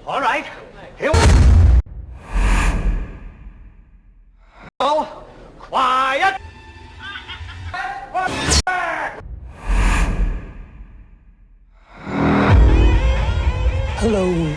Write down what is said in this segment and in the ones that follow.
All right, here we go. Quiet. Hello.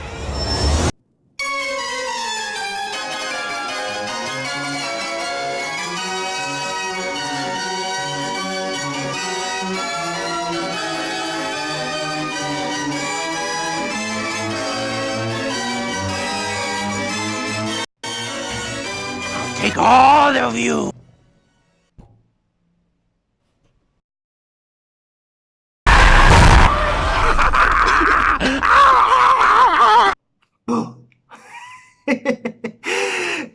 Take all of you.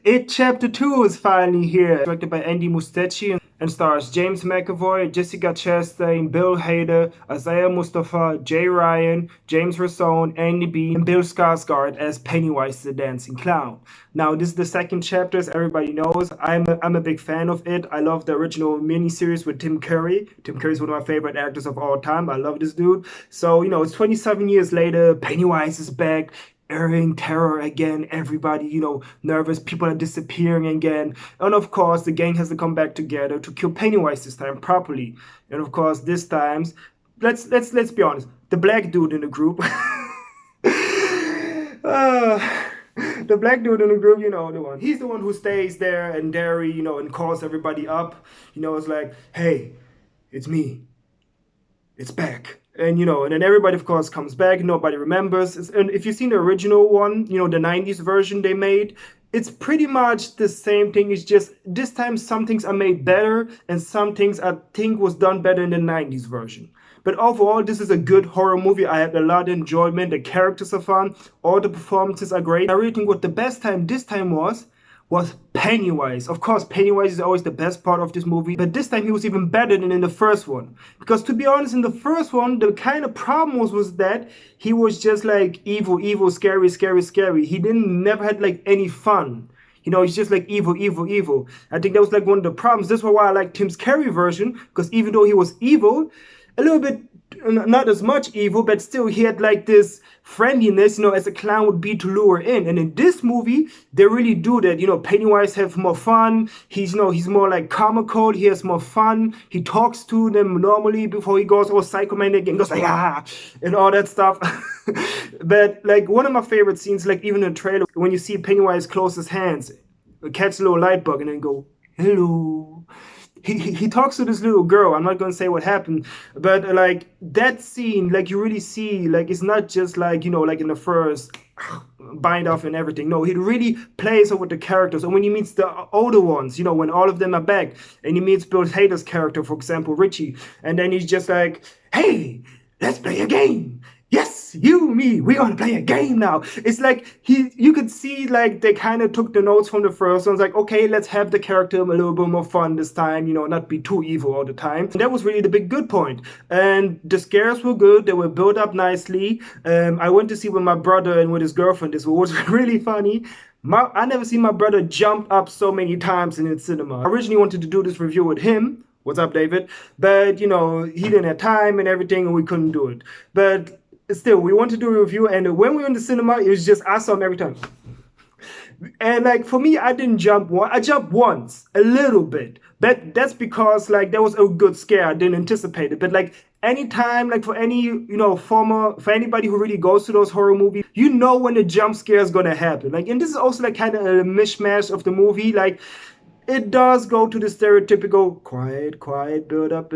It Chapter 2 is finally here, directed by Andy Muschietti and stars James McAvoy, Jessica Chastain, Bill Hader, Isaiah Mustafa, Jay Ryan, James Rason, Andy Bean, and Bill Skarsgård as Pennywise the Dancing Clown. Now, this is the second chapter, as everybody knows. I'm a big fan of it. I love the original miniseries with Tim Curry. Tim Curry is one of my favorite actors of all time. I love this dude. So, it's 27 years later. Pennywise is back, airing terror again. Everybody, nervous. People are disappearing again. And of course, the gang has to come back together to kill Pennywise this time properly. And of course, this time, let's be honest. The black dude in the group. The black dude in the group, the one. He's the one who stays there in Derry, and calls everybody up. It's like, hey, it's me. It's back. And then everybody, of course, comes back. Nobody remembers. And if you've seen the original one, the 90s version they made, it's pretty much the same thing. It's just this time some things are made better and some things I think was done better in the 90s version. But overall, this is a good horror movie. I had a lot of enjoyment. The characters are fun. All the performances are great. I really think what the best time this time was Pennywise. Of course, Pennywise is always the best part of this movie, but this time he was even better than in the first one. Because to be honest, in the first one, the kind of problem was that he was just like evil, scary. He never had like any fun. He's just like evil. I think that was like one of the problems. This was why I like Tim's Curry version, because even though he was evil, a little bit, not as much evil, but still he had like this friendliness, as a clown would be to lure in. And in this movie, they really do that. Pennywise have more fun. He's more like comical. He has more fun. He talks to them normally before he goes all psychomaniac and goes like, and all that stuff. But like one of my favorite scenes, like even in the trailer, when you see Pennywise close his hands, catch a little light bug and then go, hello. He talks to this little girl. I'm not going to say what happened, but like that scene, like you really see, like it's not just like, like in the first bind off and everything. No, he really plays with the characters. And when he meets the older ones, when all of them are back and he meets Bill Hader's character, for example, Richie, and then he's just like, hey, let's play a game. Yes, you, me, we're gonna play a game now. It's like you could see like they kind of took the notes from the first one. It's like, okay, let's have the character a little bit more fun this time, not be too evil all the time. And that was really the big good point. And the scares were good. They were built up nicely. I went to see with my brother and with his girlfriend. This was really funny. I never seen my brother jump up so many times in the cinema. I originally wanted to do this review with him. What's up, David? But, he didn't have time and everything, and we couldn't do it. But still, we wanted to do a review, and when we were in the cinema, it was just, I saw him every time. And like, for me, I didn't jump once. I jumped once, a little bit. But that's because, like, that was a good scare. I didn't anticipate it. But, like, anytime, like, for any, for anybody who really goes to those horror movies, when the jump scare is going to happen. Like, and this is also, like, kind of a mishmash of the movie. Like, it does go to the stereotypical, quiet, build up.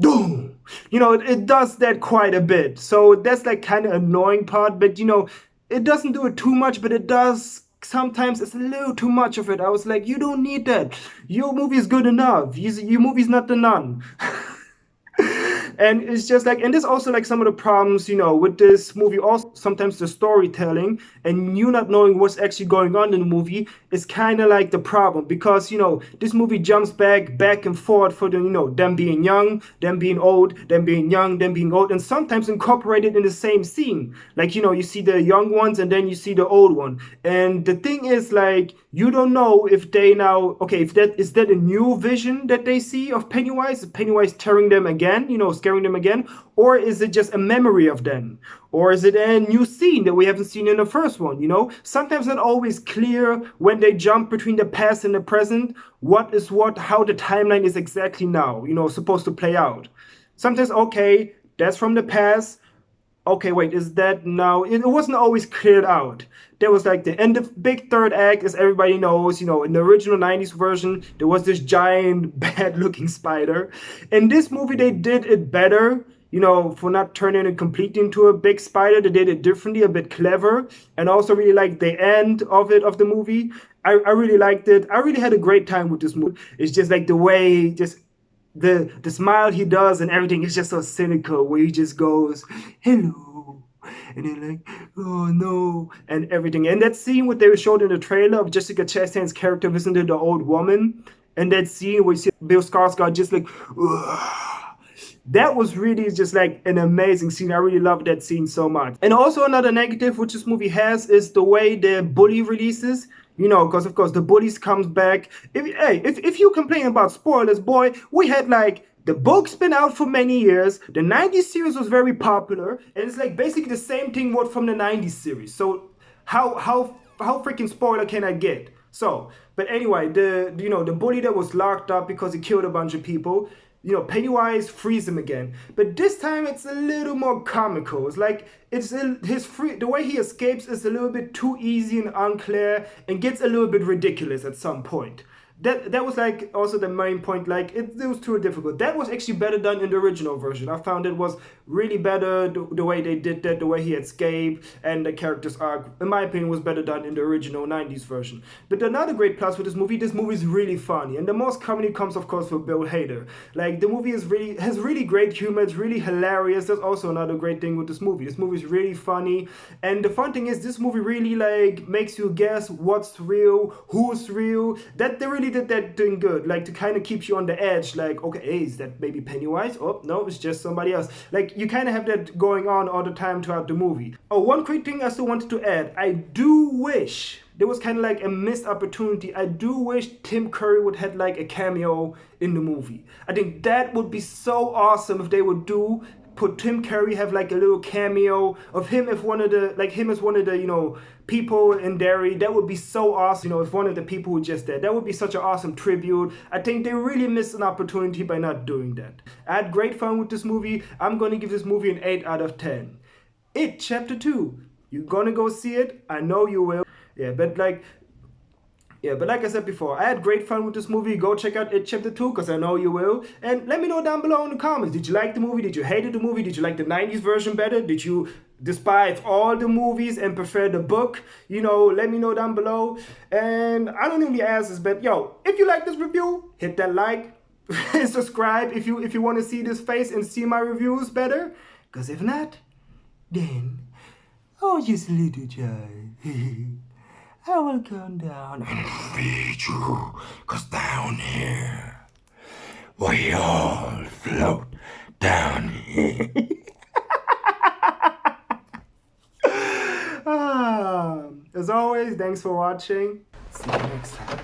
Boom! It does that quite a bit. So that's like kind of annoying part, but it doesn't do it too much, but it does sometimes. It's a little too much of it. I was like, you don't need that. Your movie is good enough. Your movie's not The Nun. And it's just like, and there's also like some of the problems, with this movie. Also, sometimes the storytelling and you not knowing what's actually going on in the movie is kind of like the problem, because, this movie jumps back and forth for the, them being young, them being old, them being young, them being old, and sometimes incorporated in the same scene. Like, you see the young ones and then you see the old one. And the thing is, like, you don't know if they now, okay, if that is that a new vision that they see of Pennywise? Is Pennywise tearing them again, you know, scaring them again? Or is it just a memory of them? Or is it a new scene that we haven't seen in the first one, you know? Sometimes not always clear when they jump between the past and the present, what is what, how the timeline is exactly now, you know, supposed to play out. Sometimes, okay, that's from the past. Okay, wait, is that now? It wasn't always cleared out. There was like the end of big third act, as everybody knows, you know, in the original 90s version, there was this giant, bad looking spider. In this movie, they did it better, you know, for not turning it completely into a big spider. They did it differently, a bit clever, and also really like the end of the movie. I really liked it. I really had a great time with this movie. It's just like the way, just the smile he does and everything is just so cynical, where he just goes, hello, and then like, oh no, and everything. And that scene what they showed in the trailer of Jessica Chastain's character visiting the old woman, and that scene where you see Bill Skarsgård just like, ugh, that was really just like an amazing scene. I really love that scene so much. And also another negative which this movie has is the way the bully releases. You know, because of course the bullies comes back. If you complain about spoilers, boy, we had like the book's been out for many years. The 90s series was very popular, and it's like basically the same thing what from the 90s series. So how freaking spoiler can I get? So, but anyway, the bully that was locked up because he killed a bunch of people, you know, Pennywise frees him again. But this time it's a little more comical. It's like the way he escapes is a little bit too easy and unclear and gets a little bit ridiculous at some point. That was like also the main point, like it was too difficult. That was actually better done in the original version. I found it was really better, the way they did that, the way he escaped, and the character's arc, in my opinion, was better done in the original 90s version. But another great plus with this movie is really funny, and the most comedy comes of course from Bill Hader. Like the movie has really great humor, it's really hilarious. That's also another great thing with this movie. This movie is really funny, and the fun thing is this movie really like makes you guess what's real, who's real. That they really did that thing good, like to kind of keep you on the edge, like, okay, hey, is that maybe Pennywise? Oh no, it's just somebody else. Like you kind of have that going on all the time throughout the movie. Oh, one quick thing I still wanted to add, I do wish there was kind of like a missed opportunity. I do wish Tim Curry would have like a cameo in the movie. I think that would be so awesome if they would put Tim Curry, have like a little cameo of him as one of the, you know, people in Derry. That would be so awesome, you know, if one of the people who just there. That would be such an awesome tribute. I think they really missed an opportunity by not doing that. I had great fun with this movie. I'm gonna give this movie an 8 out of 10. It Chapter 2. You're gonna go see it? I know you will. But like I said before, I had great fun with this movie. Go check out It Chapter 2, because I know you will. And let me know down below in the comments. Did you like the movie? Did you hate the movie? Did you like the 90s version better? Did you despise all the movies and prefer the book? You know, let me know down below. And I don't usually ask this, but yo, if you like this review, hit that like and subscribe if you want to see this face and see my reviews better. Because if not, then oh, just a little child. I will come down and feed you, 'cause down here, we all float down here. As always, thanks for watching. See you next time.